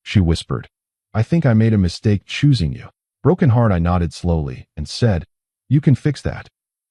she whispered. I think I made a mistake choosing you. Broken heart, I nodded slowly and said, you can fix that.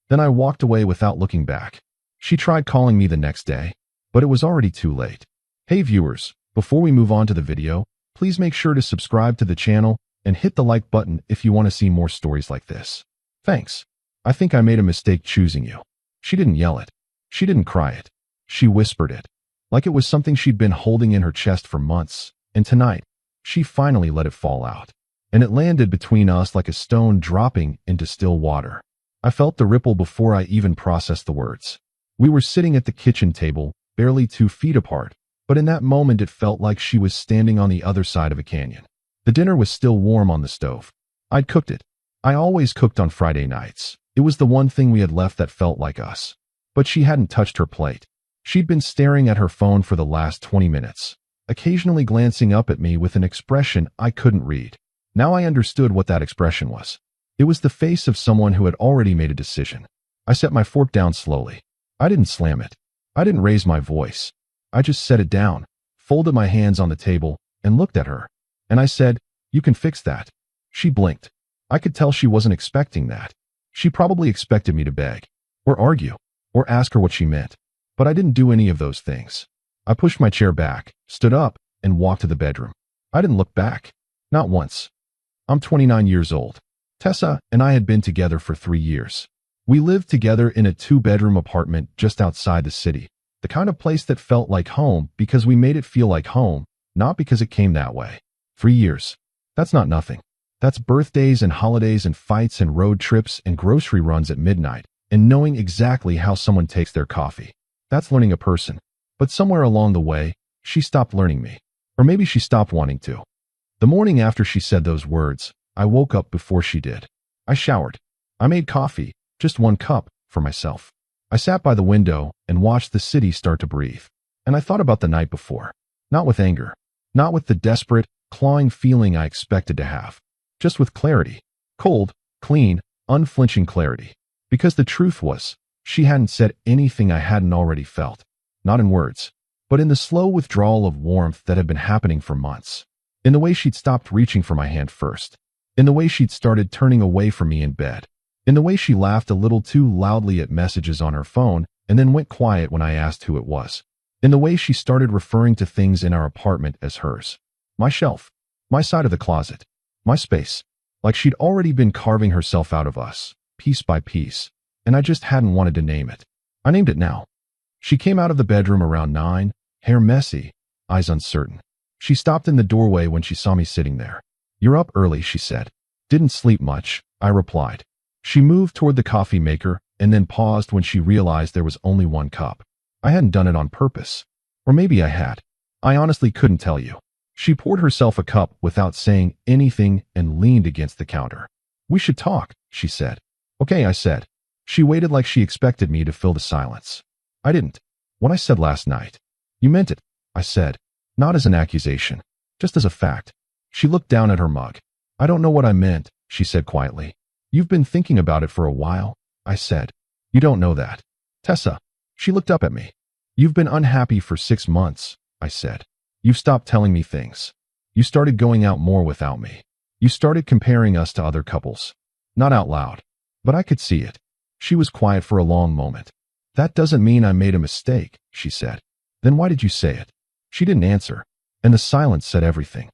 Then I walked away without looking back. She tried calling me the next day, but it was already too late. Hey viewers, before we move on to the video, please make sure to subscribe to the channel and hit the like button if you want to see more stories like this. Thanks. I think I made a mistake choosing you. She didn't yell it. She didn't cry it. She whispered it, like it was something she'd been holding in her chest for months, and tonight, she finally let it fall out. And it landed between us like a stone dropping into still water. I felt the ripple before I even processed the words. We were sitting at the kitchen table, barely 2 feet apart, but in that moment it felt like she was standing on the other side of a canyon. The dinner was still warm on the stove. I'd cooked it. I always cooked on Friday nights. It was the one thing we had left that felt like us. But she hadn't touched her plate. She'd been staring at her phone for the last 20 minutes, occasionally glancing up at me with an expression I couldn't read. Now I understood what that expression was. It was the face of someone who had already made a decision. I set my fork down slowly. I didn't slam it. I didn't raise my voice. I just set it down, folded my hands on the table, and looked at her. And I said, you can fix that. She blinked. I could tell she wasn't expecting that. She probably expected me to beg, or argue, or ask her what she meant. But I didn't do any of those things. I pushed my chair back, stood up, and walked to the bedroom. I didn't look back. Not once. I'm 29 years old. Tessa and I had been together for 3 years. We lived together in a 2-bedroom apartment just outside the city, the kind of place that felt like home because we made it feel like home, not because it came that way. 3 years. That's not nothing. That's birthdays and holidays and fights and road trips and grocery runs at midnight and knowing exactly how someone takes their coffee. That's learning a person. But somewhere along the way, she stopped learning me. Or maybe she stopped wanting to. The morning after she said those words, I woke up before she did. I showered. I made coffee, just 1 cup, for myself. I sat by the window and watched the city start to breathe. And I thought about the night before. Not with anger. Not with the desperate, clawing feeling I expected to have. Just with clarity. Cold, clean, unflinching clarity. Because the truth was, she hadn't said anything I hadn't already felt. Not in words, but in the slow withdrawal of warmth that had been happening for months. In the way she'd stopped reaching for my hand first. In the way she'd started turning away from me in bed. In the way she laughed a little too loudly at messages on her phone and then went quiet when I asked who it was. In the way she started referring to things in our apartment as hers. My shelf. My side of the closet. My space. Like she'd already been carving herself out of us, piece by piece, and I just hadn't wanted to name it. I named it now. She came out of the bedroom around 9, hair messy, eyes uncertain. She stopped in the doorway when she saw me sitting there. You're up early, she said. Didn't sleep much, I replied. She moved toward the coffee maker and then paused when she realized there was only 1 cup. I hadn't done it on purpose. Or maybe I had. I honestly couldn't tell you. She poured herself a cup without saying anything and leaned against the counter. We should talk, she said. Okay, I said. She waited like she expected me to fill the silence. I didn't. What I said last night. You meant it, I said. Not as an accusation. Just as a fact. She looked down at her mug. I don't know what I meant, she said quietly. You've been thinking about it for a while, I said. You don't know that. Tessa. She looked up at me. You've been unhappy for 6 months, I said. You've stopped telling me things. You started going out more without me. You started comparing us to other couples. Not out loud. But I could see it. She was quiet for a long moment. That doesn't mean I made a mistake, she said. Then why did you say it? She didn't answer, and the silence said everything.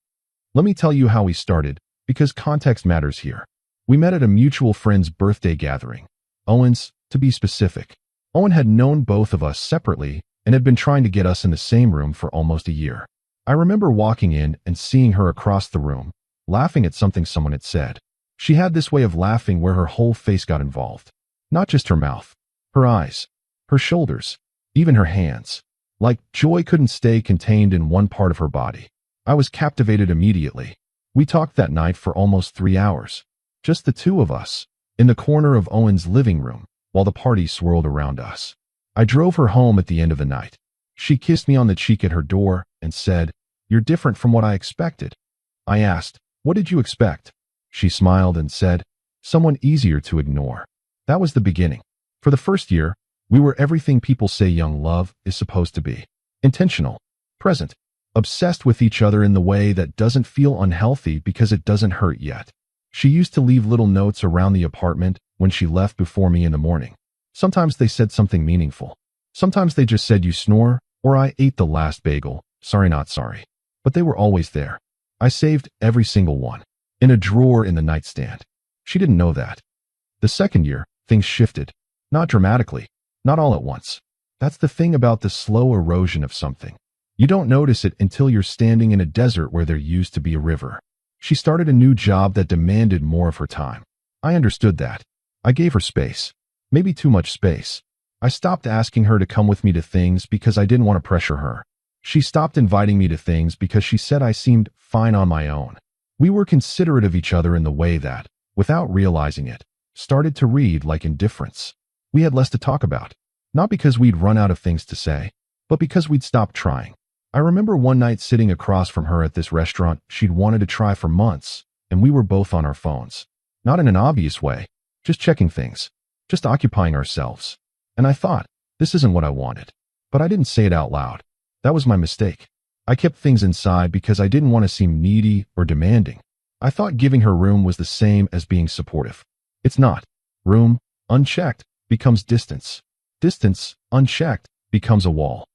Let me tell you how we started, because context matters here. We met at a mutual friend's birthday gathering. Owen's, to be specific. Owen had known both of us separately and had been trying to get us in the same room for almost a year. I remember walking in and seeing her across the room, laughing at something someone had said. She had this way of laughing where her whole face got involved. Not just her mouth, her eyes, her shoulders, even her hands. Like joy couldn't stay contained in one part of her body. I was captivated immediately. We talked that night for almost 3 hours. Just the 2 of us, in the corner of Owen's living room, while the party swirled around us. I drove her home at the end of the night. She kissed me on the cheek at her door and said, "You're different from what I expected." I asked, "What did you expect?" She smiled and said, "Someone easier to ignore." That was the beginning. For the first year, we were everything people say young love is supposed to be. Intentional, present, obsessed with each other in the way that doesn't feel unhealthy because it doesn't hurt yet. She used to leave little notes around the apartment when she left before me in the morning. Sometimes they said something meaningful. Sometimes they just said, "You snore," or "I ate the last bagel. Sorry, not sorry." But they were always there. I saved every single one in a drawer in the nightstand. She didn't know that. The second year, things shifted. Not dramatically, not all at once. That's the thing about the slow erosion of something. You don't notice it until you're standing in a desert where there used to be a river. She started a new job that demanded more of her time. I understood that. I gave her space. Maybe too much space. I stopped asking her to come with me to things because I didn't want to pressure her. She stopped inviting me to things because she said I seemed fine on my own. We were considerate of each other in the way that, without realizing it, started to read like indifference. We had less to talk about. Not because we'd run out of things to say, but because we'd stopped trying. I remember one night sitting across from her at this restaurant she'd wanted to try for months, and we were both on our phones. Not in an obvious way, just checking things, just occupying ourselves. And I thought, this isn't what I wanted. But I didn't say it out loud. That was my mistake. I kept things inside because I didn't want to seem needy or demanding. I thought giving her room was the same as being supportive. It's not. Room, unchecked, becomes distance. Distance, unchecked, becomes a wall.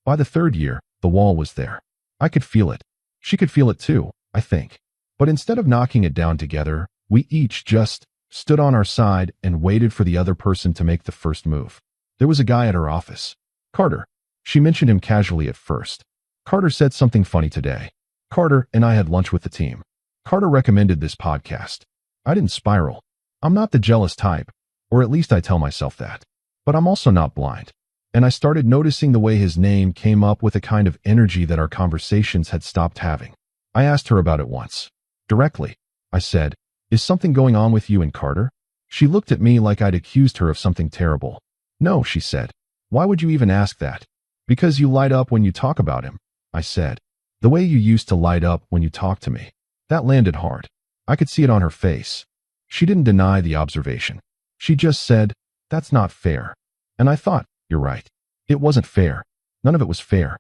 By the third year, the wall was there. I could feel it. She could feel it too, I think. But instead of knocking it down together, we each just stood on our side and waited for the other person to make the first move. There was a guy at her office. Carter. She mentioned him casually at first. Carter said something funny today. Carter and I had lunch with the team. Carter recommended this podcast. I didn't spiral. I'm not the jealous type, or at least I tell myself that. But I'm also not blind. And I started noticing the way his name came up with a kind of energy that our conversations had stopped having. I asked her about it once. Directly. I said, "Is something going on with you and Carter?" She looked at me like I'd accused her of something terrible. "No," she said. "Why would you even ask that?" "Because you light up when you talk about him," I said. "The way you used to light up when you talked to me." That landed hard. I could see it on her face. She didn't deny the observation. She just said, "That's not fair." And I thought, you're right. It wasn't fair. None of it was fair.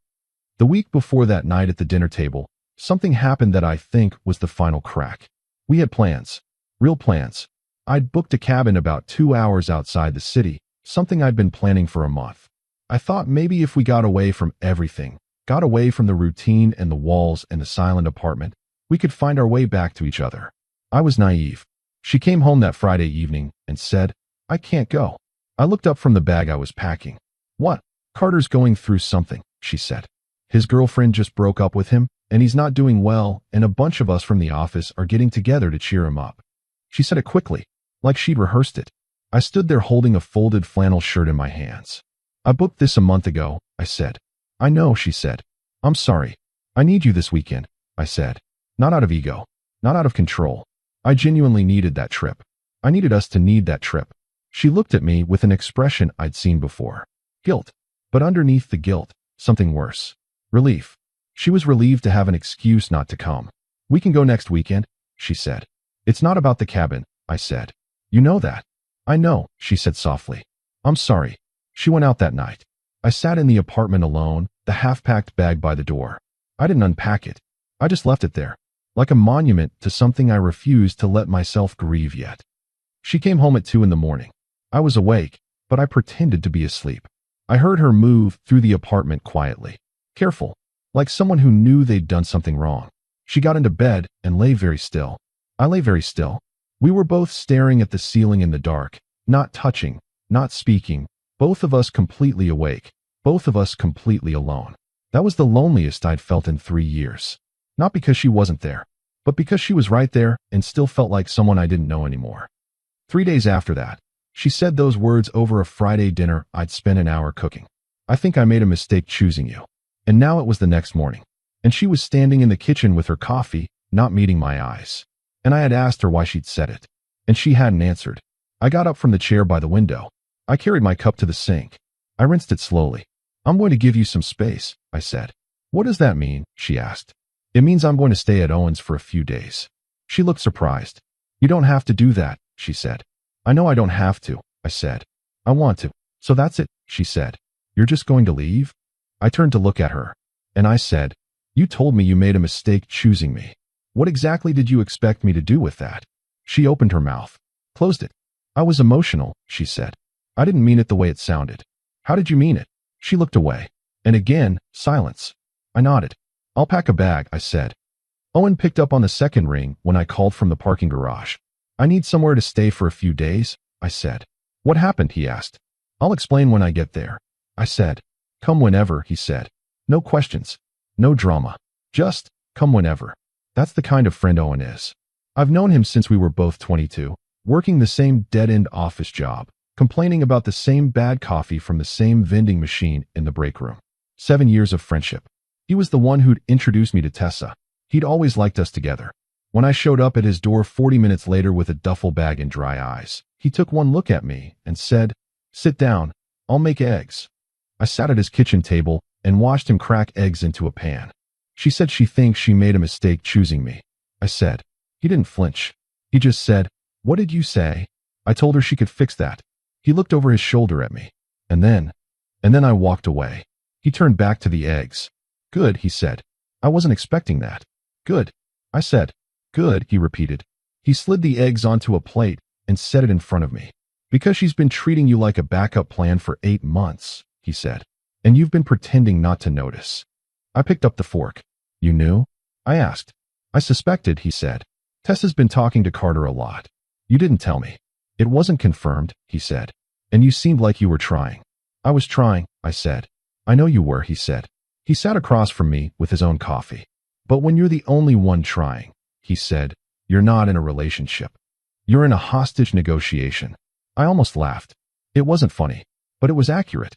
The week before that night at the dinner table, something happened that I think was the final crack. We had plans. Real plans. I'd booked a cabin about 2 hours outside the city, something I'd been planning for a month. I thought maybe if we got away from everything, got away from the routine and the walls and the silent apartment, we could find our way back to each other. I was naive. She came home that Friday evening and said, "I can't go." I looked up from the bag I was packing. "What?" "Carter's going through something," she said. "His girlfriend just broke up with him, and he's not doing well, and a bunch of us from the office are getting together to cheer him up." She said it quickly, like she'd rehearsed it. I stood there holding a folded flannel shirt in my hands. "I booked this a month ago," I said. "I know," she said. "I'm sorry. I need you this weekend," I said. Not out of ego, not out of control. I genuinely needed that trip. I needed us to need that trip. She looked at me with an expression I'd seen before. Guilt. But underneath the guilt, something worse. Relief. She was relieved to have an excuse not to come. "We can go next weekend," she said. "It's not about the cabin," I said. "You know that." "I know," she said softly. "I'm sorry." She went out that night. I sat in the apartment alone, the half-packed bag by the door. I didn't unpack it. I just left it there, like a monument to something I refused to let myself grieve yet. She came home at 2 in the morning. I was awake, but I pretended to be asleep. I heard her move through the apartment quietly. Careful, like someone who knew they'd done something wrong. She got into bed and lay very still. I lay very still. We were both staring at the ceiling in the dark, not touching, not speaking, both of us completely awake, both of us completely alone. That was the loneliest I'd felt in 3 years. Not because she wasn't there, but because she was right there and still felt like someone I didn't know anymore. 3 days after that, she said those words over a Friday dinner I'd spent an hour cooking. "I think I made a mistake choosing you." And now it was the next morning, and she was standing in the kitchen with her coffee, not meeting my eyes. And I had asked her why she'd said it, and she hadn't answered. I got up from the chair by the window. I carried my cup to the sink. I rinsed it slowly. "I'm going to give you some space," I said. "What does that mean?" she asked. "It means I'm going to stay at Owen's for a few days." She looked surprised. "You don't have to do that," she said. "I know I don't have to," I said. "I want to." "So that's it," she said. "You're just going to leave?" I turned to look at her, and I said, You told me you made a mistake choosing me. What exactly did you expect me to do with that? She opened her mouth, closed it. I was emotional, she said. I didn't mean it the way it sounded. How did you mean it? She looked away. And again, silence. I nodded. I'll pack a bag, I said. Owen picked up on the second ring when I called from the parking garage. I need somewhere to stay for a few days, I said. What happened, he asked. I'll explain when I get there, I said. Come whenever, he said. No questions. No drama. Just, come whenever. That's the kind of friend Owen is. I've known him since we were both 22, working the same dead-end office job, complaining about the same bad coffee from the same vending machine in the break room. 7 years of friendship. He was the one who'd introduced me to Tessa. He'd always liked us together. When I showed up at his door 40 minutes later with a duffel bag and dry eyes, he took one look at me and said, "Sit down, I'll make eggs." I sat at his kitchen table and watched him crack eggs into a pan. She said she thinks she made a mistake choosing me. I said. He didn't flinch. He just said, "What did you say?" I told her she could fix that. He looked over his shoulder at me. And then I walked away. He turned back to the eggs. Good, he said. I wasn't expecting that. Good, I said. Good, he repeated. He slid the eggs onto a plate and set it in front of me. Because she's been treating you like a backup plan for 8 months, he said. And you've been pretending not to notice. I picked up the fork. You knew? I asked. I suspected, he said. Tessa's been talking to Carter a lot. You didn't tell me. It wasn't confirmed, he said. And you seemed like you were trying. I was trying, I said. I know you were, he said. He sat across from me with his own coffee. But when you're the only one trying, he said, you're not in a relationship. You're in a hostage negotiation. I almost laughed. It wasn't funny, but it was accurate.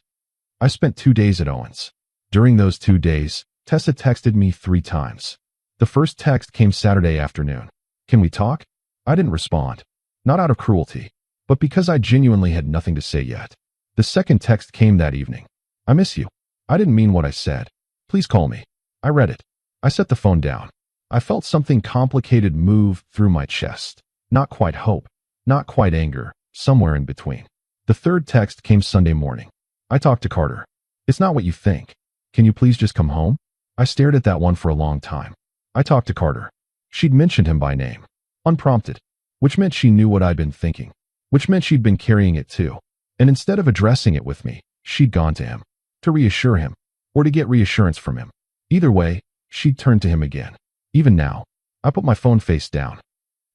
I spent 2 days at Owen's. During those 2 days, Tessa texted me 3 times. The first text came Saturday afternoon. Can we talk? I didn't respond. Not out of cruelty, but because I genuinely had nothing to say yet. The second text came that evening. I miss you. I didn't mean what I said. Please call me. I read it. I set the phone down. I felt something complicated move through my chest. Not quite hope. Not quite anger. Somewhere in between. The third text came Sunday morning. I talked to Carter. It's not what you think. Can you please just come home? I stared at that one for a long time. I talked to Carter. She'd mentioned him by name. Unprompted. Which meant she knew what I'd been thinking. Which meant she'd been carrying it too. And instead of addressing it with me, she'd gone to him. To reassure him. Or to get reassurance from him. Either way, she'd turned to him again. Even now, I put my phone face down.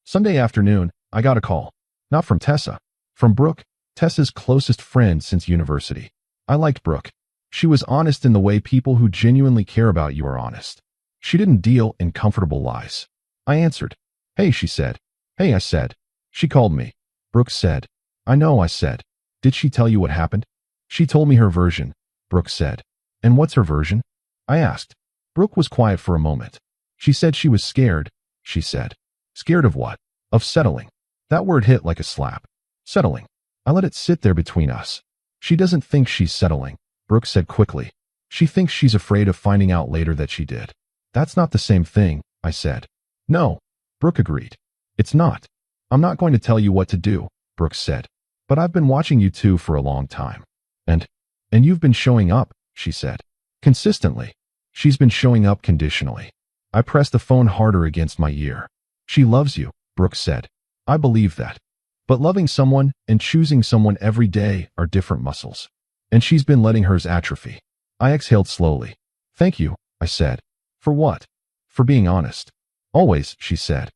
Sunday afternoon, I got a call. Not from Tessa. From Brooke, Tessa's closest friend since university. I liked Brooke. She was honest in the way people who genuinely care about you are honest. She didn't deal in comfortable lies. I answered. Hey, she said. Hey, I said. She called me. Brooke said. I know, I said. Did she tell you what happened? She told me her version, Brooke said. And what's her version? I asked. Brooke was quiet for a moment. She said she was scared, she said. Scared of what? Of settling. That word hit like a slap. Settling. I let it sit there between us. She doesn't think she's settling, Brooke said quickly. She thinks she's afraid of finding out later that she did. That's not the same thing, I said. No, Brooke agreed. It's not. I'm not going to tell you what to do, Brooke said. But I've been watching you two for a long time. And you've been showing up, she said. Consistently. She's been showing up conditionally. I pressed the phone harder against my ear. She loves you, Brooke said. I believe that. But loving someone and choosing someone every day are different muscles. And she's been letting hers atrophy. I exhaled slowly. Thank you, I said. For what? For being honest. Always, she said.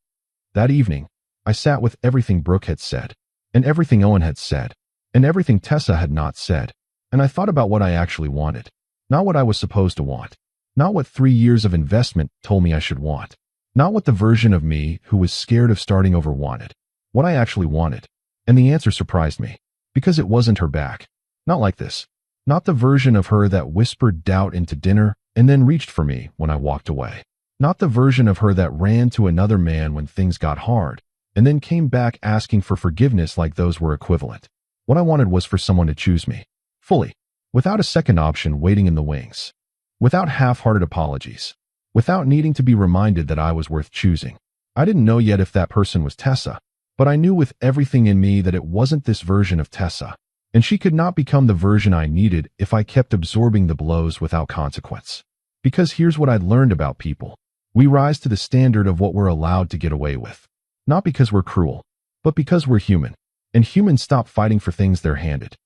That evening, I sat with everything Brooke had said, and everything Owen had said, and everything Tessa had not said, and I thought about what I actually wanted. Not what I was supposed to want. Not what 3 years of investment told me I should want. Not what the version of me who was scared of starting over wanted. What I actually wanted. And the answer surprised me. Because it wasn't her back. Not like this. Not the version of her that whispered doubt into dinner and then reached for me when I walked away. Not the version of her that ran to another man when things got hard and then came back asking for forgiveness like those were equivalent. What I wanted was for someone to choose me. Fully. Without a second option waiting in the wings. Without half-hearted apologies. Without needing to be reminded that I was worth choosing. I didn't know yet if that person was Tessa, but I knew with everything in me that it wasn't this version of Tessa, and she could not become the version I needed if I kept absorbing the blows without consequence. Because here's what I'd learned about people. We rise to the standard of what we're allowed to get away with. Not because we're cruel, but because we're human. And humans stop fighting for things they're handed.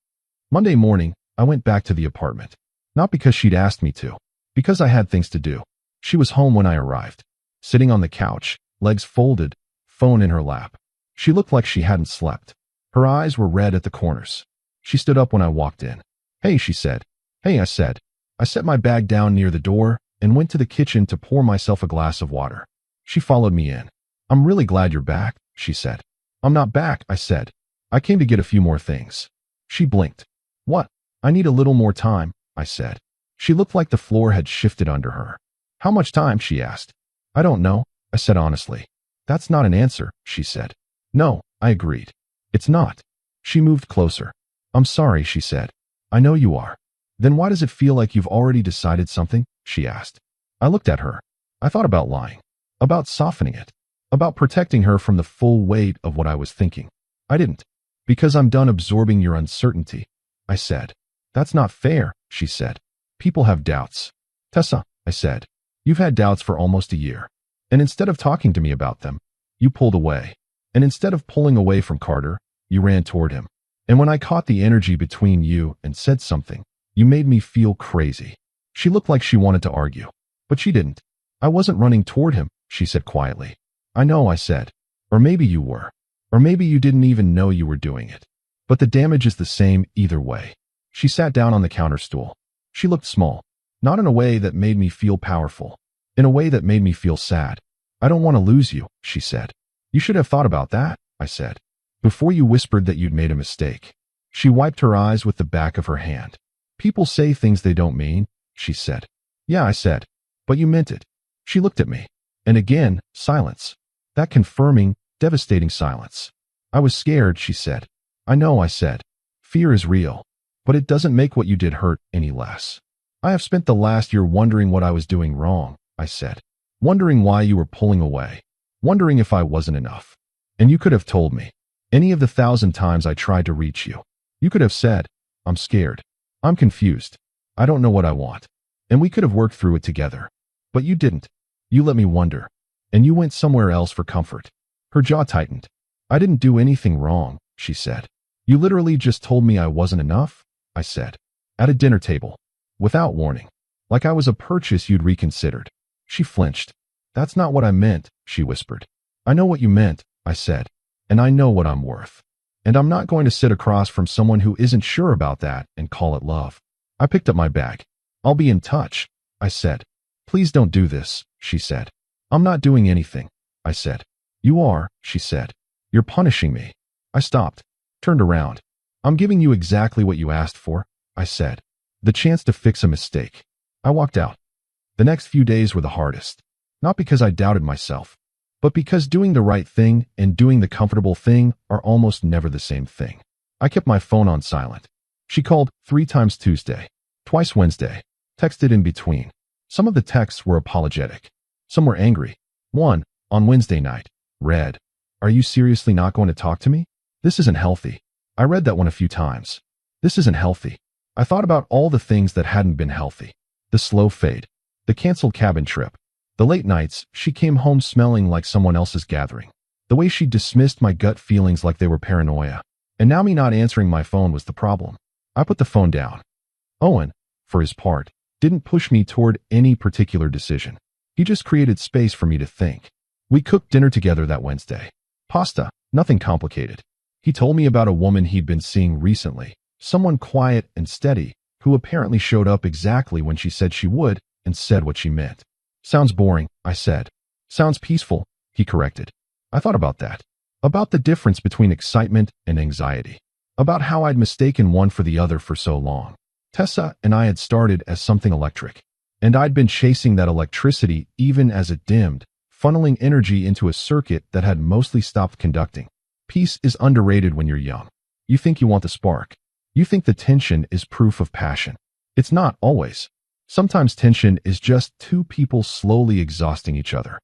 Monday morning, I went back to the apartment. Not because she'd asked me to. Because I had things to do. She was home when I arrived. Sitting on the couch, legs folded, phone in her lap. She looked like she hadn't slept. Her eyes were red at the corners. She stood up when I walked in. Hey, she said. Hey, I said. I set my bag down near the door and went to the kitchen to pour myself a glass of water. She followed me in. I'm really glad you're back, she said. I'm not back, I said. I came to get a few more things. She blinked. What? I need a little more time, I said. She looked like the floor had shifted under her. How much time? She asked. I don't know, I said honestly. That's not an answer, she said. No, I agreed. It's not. She moved closer. I'm sorry, she said. I know you are. Then why does it feel like you've already decided something? She asked. I looked at her. I thought about lying. About softening it. About protecting her from the full weight of what I was thinking. I didn't. Because I'm done absorbing your uncertainty, I said. That's not fair, she said. People have doubts. Tessa, I said. You've had doubts for almost a year. And instead of talking to me about them, you pulled away. And instead of pulling away from Carter, you ran toward him. And when I caught the energy between you and said something, you made me feel crazy. She looked like she wanted to argue. But she didn't. I wasn't running toward him, she said quietly. I know, I said. Or maybe you were. Or maybe you didn't even know you were doing it. But the damage is the same either way. She sat down on the counter stool. She looked small. Not in a way that made me feel powerful. In a way that made me feel sad. I don't want to lose you, she said. You should have thought about that, I said. Before you whispered that you'd made a mistake. She wiped her eyes with the back of her hand. People say things they don't mean, she said. Yeah, I said. But you meant it. She looked at me. And again, silence. That confirming, devastating silence. I was scared, she said. I know, I said. Fear is real. But it doesn't make what you did hurt any less. I have spent the last year wondering what I was doing wrong, I said. Wondering why you were pulling away. Wondering if I wasn't enough. And you could have told me. Any of the 1,000 times I tried to reach you. You could have said, I'm scared. I'm confused. I don't know what I want. And we could have worked through it together. But you didn't. You let me wonder. And you went somewhere else for comfort. Her jaw tightened. I didn't do anything wrong, she said. You literally just told me I wasn't enough, I said. At a dinner table. Without warning. Like I was a purchase you'd reconsidered. She flinched. That's not what I meant, she whispered. I know what you meant, I said. And I know what I'm worth. And I'm not going to sit across from someone who isn't sure about that and call it love. I picked up my bag. I'll be in touch, I said. Please don't do this, she said. I'm not doing anything, I said. You are, she said. You're punishing me. I stopped. Turned around. I'm giving you exactly what you asked for, I said. The chance to fix a mistake. I walked out. The next few days were the hardest. Not because I doubted myself, but because doing the right thing and doing the comfortable thing are almost never the same thing. I kept my phone on silent. She called 3 times Tuesday, twice Wednesday, texted in between. Some of the texts were apologetic. Some were angry. One, on Wednesday night, read, Are you seriously not going to talk to me? This isn't healthy. I read that one a few times. This isn't healthy. I thought about all the things that hadn't been healthy. The slow fade. The canceled cabin trip. The late nights she came home smelling like someone else's gathering. The way she dismissed my gut feelings like they were paranoia. And now me not answering my phone was the problem. I put the phone down. Owen, for his part, didn't push me toward any particular decision. He just created space for me to think. We cooked dinner together that Wednesday. Pasta, nothing complicated. He told me about a woman he'd been seeing recently. Someone quiet and steady, who apparently showed up exactly when she said she would and said what she meant. Sounds boring, I said. Sounds peaceful, he corrected. I thought about that. About the difference between excitement and anxiety. About how I'd mistaken one for the other for so long. Tessa and I had started as something electric. And I'd been chasing that electricity even as it dimmed, funneling energy into a circuit that had mostly stopped conducting. Peace is underrated when you're young. You think you want the spark. You think the tension is proof of passion. It's not always. Sometimes tension is just two people slowly exhausting each other.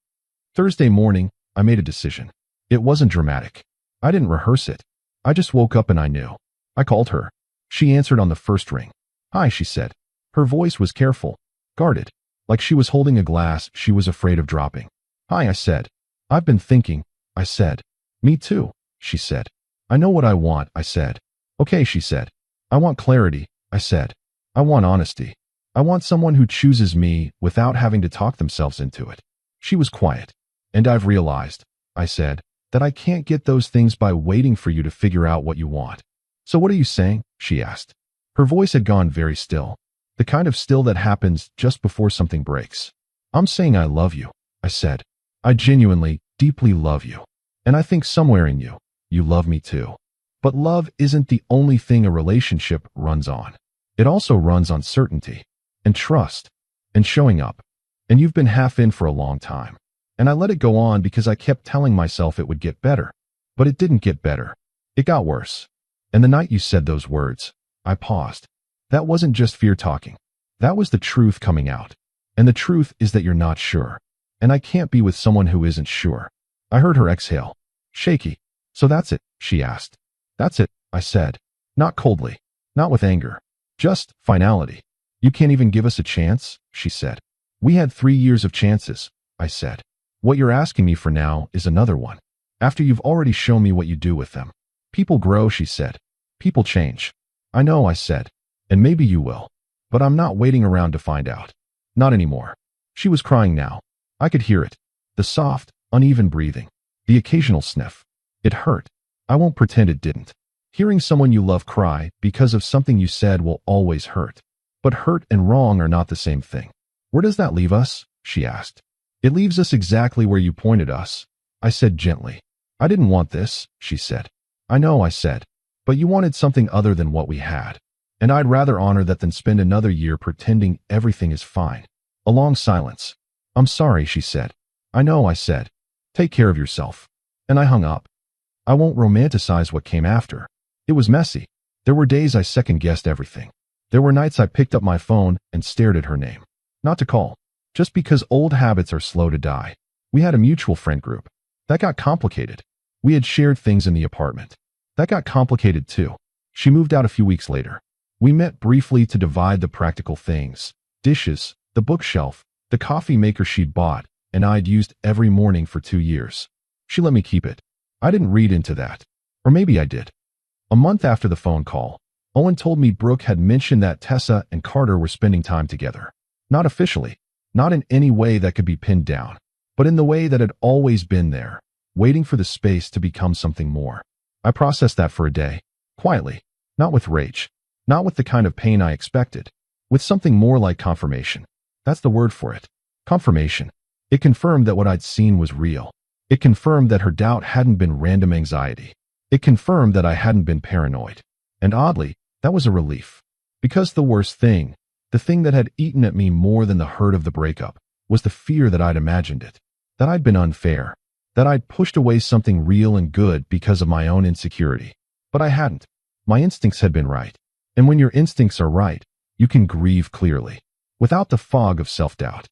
Thursday morning, I made a decision. It wasn't dramatic. I didn't rehearse it. I just woke up and I knew. I called her. She answered on the first ring. Hi, she said. Her voice was careful, guarded. like she was holding a glass she was afraid of dropping. Hi, I said. I've been thinking, I said. Me too, she said. I know what I want, I said. Okay, she said. I want clarity, I said. I want honesty. I want someone who chooses me without having to talk themselves into it. She was quiet. And I've realized, I said, that I can't get those things by waiting for you to figure out what you want. So what are you saying? She asked. Her voice had gone very still, the kind of still that happens just before something breaks. I'm saying I love you, I said. I genuinely, deeply love you. And I think somewhere in you, you love me too. But love isn't the only thing a relationship runs on. It also runs on certainty, and trust, and showing up. And you've been half in for a long time. And I let it go on because I kept telling myself it would get better. But it didn't get better. It got worse. And the night you said those words, I paused. That wasn't just fear talking. That was the truth coming out. And the truth is that you're not sure. And I can't be with someone who isn't sure. I heard her exhale. Shaky. So that's it, she asked. That's it, I said. Not coldly. Not with anger. Just finality. You can't even give us a chance, she said. We had 3 years of chances, I said. What you're asking me for now is another one. After you've already shown me what you do with them. People grow, she said. People change. I know, I said. And maybe you will. But I'm not waiting around to find out. Not anymore. She was crying now. I could hear it. The soft, uneven breathing. The occasional sniff. It hurt. I won't pretend it didn't. Hearing someone you love cry because of something you said will always hurt. But hurt and wrong are not the same thing. Where does that leave us? She asked. It leaves us exactly where you pointed us, I said gently. I didn't want this, she said. I know, I said. But you wanted something other than what we had. And I'd rather honor that than spend another year pretending everything is fine. A long silence. I'm sorry, she said. I know, I said. Take care of yourself. And I hung up. I won't romanticize what came after. It was messy. There were days I second-guessed everything. There were nights I picked up my phone and stared at her name. Not to call. Just because old habits are slow to die. We had a mutual friend group. That got complicated. We had shared things in the apartment. That got complicated too. She moved out a few weeks later. We met briefly to divide the practical things. Dishes, the bookshelf, the coffee maker she'd bought, and I'd used every morning for 2 years. She let me keep it. I didn't read into that. Or maybe I did. A month after the phone call, Owen told me Brooke had mentioned that Tessa and Carter were spending time together. Not officially. Not in any way that could be pinned down. But in the way that had always been there, waiting for the space to become something more. I processed that for a day. Quietly. Not with rage. Not with the kind of pain I expected. With something more like confirmation. That's the word for it. Confirmation. It confirmed that what I'd seen was real. It confirmed that her doubt hadn't been random anxiety. It confirmed that I hadn't been paranoid. And oddly, that was a relief. Because the worst thing, the thing that had eaten at me more than the hurt of the breakup, was the fear that I'd imagined it. That I'd been unfair. That I'd pushed away something real and good because of my own insecurity. But I hadn't. My instincts had been right. And when your instincts are right, you can grieve clearly, without the fog of self-doubt.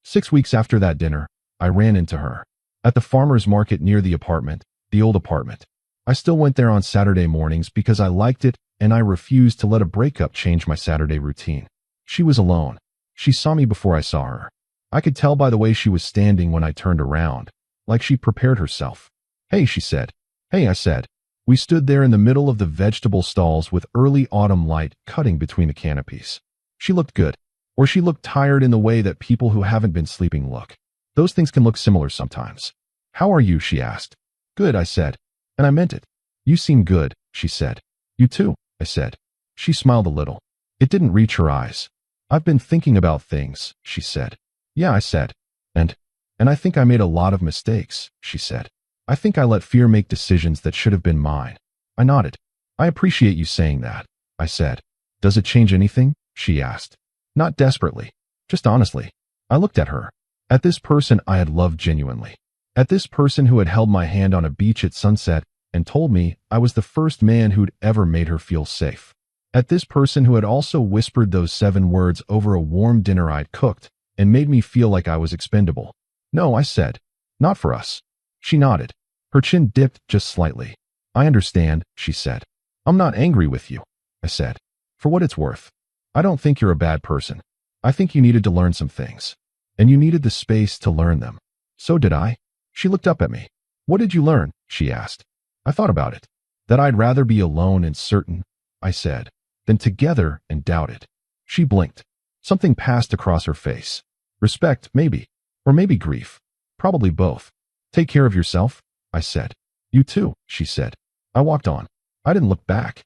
6 weeks after that dinner, I ran into her. At the farmer's market near the apartment, the old apartment. I still went there on Saturday mornings because I liked it and I refused to let a breakup change my Saturday routine. She was alone. She saw me before I saw her. I could tell by the way she was standing when I turned around, like she'd prepared herself. Hey, she said. Hey, I said. We stood there in the middle of the vegetable stalls with early autumn light cutting between the canopies. She looked good. Or she looked tired in the way that people who haven't been sleeping look. Those things can look similar sometimes. How are you? She asked. Good, I said. And I meant it. You seem good, she said. You too, I said. She smiled a little. It didn't reach her eyes. I've been thinking about things, she said. Yeah, I said. And I think I made a lot of mistakes, she said. I think I let fear make decisions that should have been mine. I nodded. I appreciate you saying that, I said. Does it change anything? She asked. Not desperately. Just honestly. I looked at her. At this person I had loved genuinely. At this person who had held my hand on a beach at sunset and told me I was the first man who'd ever made her feel safe. At this person who had also whispered those 7 words over a warm dinner I'd cooked and made me feel like I was expendable. No, I said. Not for us. She nodded. Her chin dipped just slightly. I understand, she said. I'm not angry with you, I said. For what it's worth. I don't think you're a bad person. I think you needed to learn some things. And you needed the space to learn them. So did I. She looked up at me. What did you learn? She asked. I thought about it. That I'd rather be alone and certain, I said, than together and doubted. She blinked. Something passed across her face. Respect, maybe. Or maybe grief. Probably both. Take care of yourself, I said. You too, she said. I walked on. I didn't look back.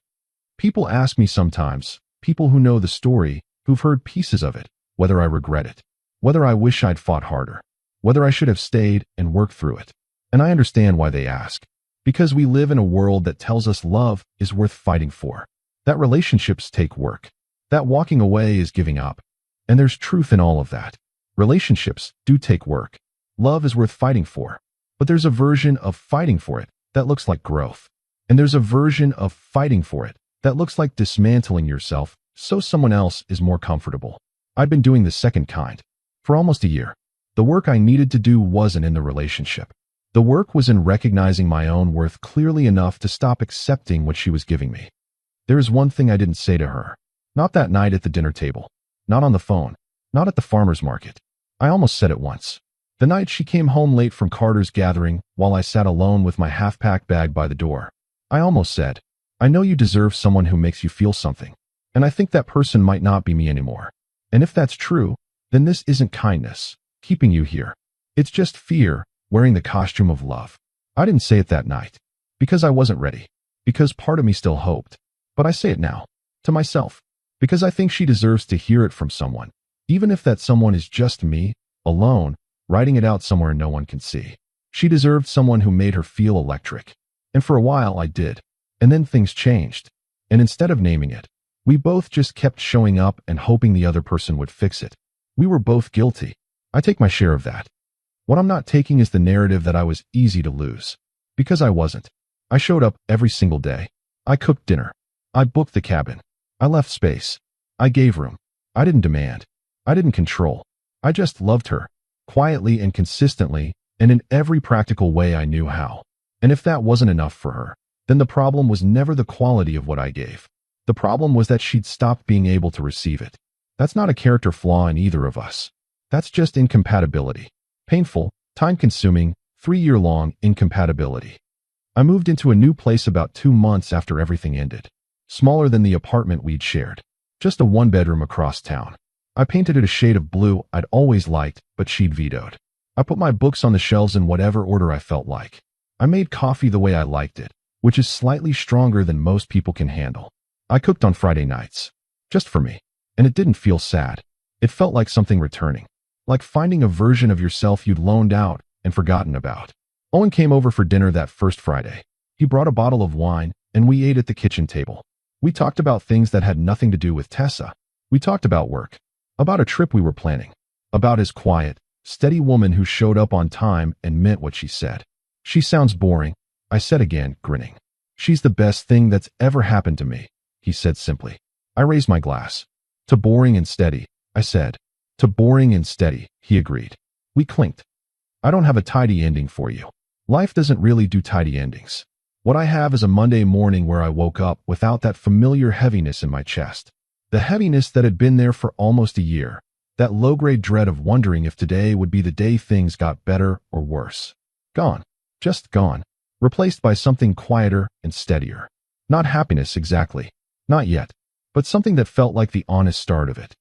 People ask me sometimes, people who know the story, who've heard pieces of it, whether I regret it, whether I wish I'd fought harder, whether I should have stayed and worked through it. And I understand why they ask. Because we live in a world that tells us love is worth fighting for. That relationships take work. That walking away is giving up. And there's truth in all of that. Relationships do take work. Love is worth fighting for. But there's a version of fighting for it that looks like growth. And there's a version of fighting for it that looks like dismantling yourself so someone else is more comfortable. I'd been doing the second kind for almost a year. The work I needed to do wasn't in the relationship. The work was in recognizing my own worth clearly enough to stop accepting what she was giving me. There is one thing I didn't say to her. Not that night at the dinner table. Not on the phone. Not at the farmer's market. I almost said it once. The night she came home late from Carter's gathering while I sat alone with my half-packed bag by the door. I almost said, I know you deserve someone who makes you feel something. And I think that person might not be me anymore. And if that's true, then this isn't kindness, keeping you here. It's just fear, wearing the costume of love. I didn't say it that night. Because I wasn't ready. Because part of me still hoped. But I say it now. To myself. Because I think she deserves to hear it from someone. Even if that someone is just me, alone, writing it out somewhere no one can see. She deserved someone who made her feel electric. And for a while I did. And then things changed. And instead of naming it, we both just kept showing up and hoping the other person would fix it. We were both guilty. I take my share of that. What I'm not taking is the narrative that I was easy to lose. Because I wasn't. I showed up every single day. I cooked dinner. I booked the cabin. I left space. I gave room. I didn't demand. I didn't control. I just loved her. Quietly and consistently, and in every practical way I knew how. And if that wasn't enough for her, then the problem was never the quality of what I gave. The problem was that she'd stopped being able to receive it. That's not a character flaw in either of us. That's just incompatibility. Painful, time-consuming, 3-year-long incompatibility. I moved into a new place about 2 months after everything ended. Smaller than the apartment we'd shared. Just a 1-bedroom across town. I painted it a shade of blue I'd always liked, but she'd vetoed. I put my books on the shelves in whatever order I felt like. I made coffee the way I liked it, which is slightly stronger than most people can handle. I cooked on Friday nights. Just for me. And it didn't feel sad. It felt like something returning. Like finding a version of yourself you'd loaned out and forgotten about. Owen came over for dinner that first Friday. He brought a bottle of wine, and we ate at the kitchen table. We talked about things that had nothing to do with Tessa. We talked about work. About a trip we were planning. About his quiet, steady woman who showed up on time and meant what she said. She sounds boring, I said again, grinning. She's the best thing that's ever happened to me, he said simply. I raised my glass. To boring and steady, I said. To boring and steady, he agreed. We clinked. I don't have a tidy ending for you. Life doesn't really do tidy endings. What I have is a Monday morning where I woke up without that familiar heaviness in my chest. The heaviness that had been there for almost a year. That low-grade dread of wondering if today would be the day things got better or worse. Gone. Just gone. Replaced by something quieter and steadier. Not happiness exactly. Not yet. But something that felt like the honest start of it.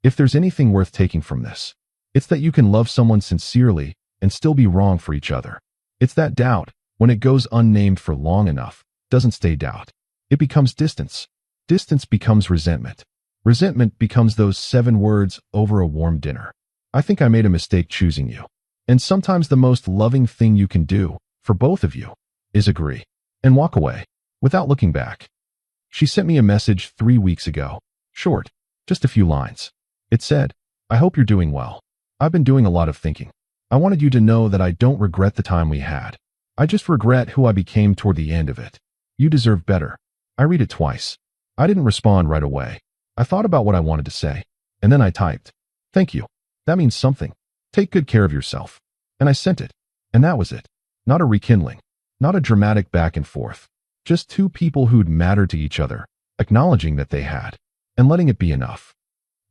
If there's anything worth taking from this, it's that you can love someone sincerely and still be wrong for each other. It's that doubt, when it goes unnamed for long enough, doesn't stay doubt. It becomes distance. Distance becomes resentment. Resentment becomes those 7 words over a warm dinner. I think I made a mistake choosing you. And sometimes the most loving thing you can do, for both of you, is agree. And walk away, without looking back. She sent me a message 3 weeks ago. Short. Just a few lines. It said, I hope you're doing well. I've been doing a lot of thinking. I wanted you to know that I don't regret the time we had. I just regret who I became toward the end of it. You deserve better. I read it twice. I didn't respond right away. I thought about what I wanted to say. And then I typed. Thank you. That means something. Take good care of yourself. And I sent it. And that was it. Not a rekindling. Not a dramatic back and forth. Just 2 people who'd mattered to each other, acknowledging that they had. And letting it be enough.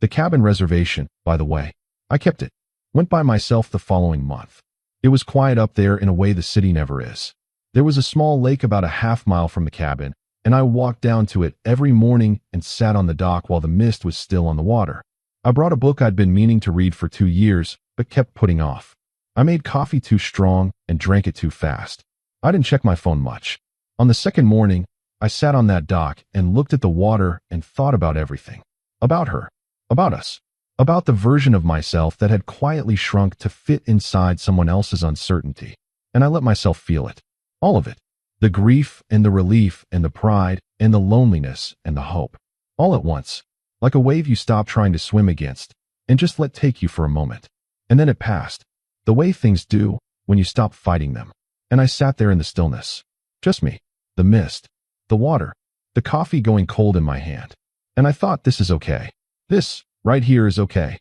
The cabin reservation, by the way. I kept it. Went by myself the following month. It was quiet up there in a way the city never is. There was a small lake about a half-mile from the cabin, and I walked down to it every morning and sat on the dock while the mist was still on the water. I brought a book I'd been meaning to read for 2 years, but kept putting off. I made coffee too strong and drank it too fast. I didn't check my phone much. On the second morning, I sat on that dock and looked at the water and thought about everything. About her. About us. About the version of myself that had quietly shrunk to fit inside someone else's uncertainty. And I let myself feel it. All of it. The grief and the relief and the pride and the loneliness and the hope. All at once. Like a wave you stop trying to swim against and just let take you for a moment. And then it passed. The way things do when you stop fighting them. And I sat there in the stillness. Just me. The mist. The water. The coffee going cold in my hand. And I thought, this is okay. This, right here, is okay.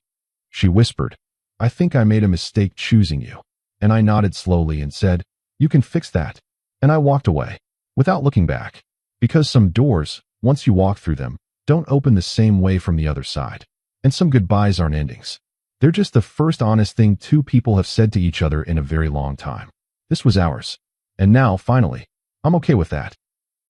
She whispered, I think I made a mistake choosing you. And I nodded slowly and said, you can fix that. And I walked away, without looking back. Because some doors, once you walk through them, don't open the same way from the other side. And some goodbyes aren't endings. They're just the first honest thing two people have said to each other in a very long time. This was ours. And now, finally, I'm okay with that.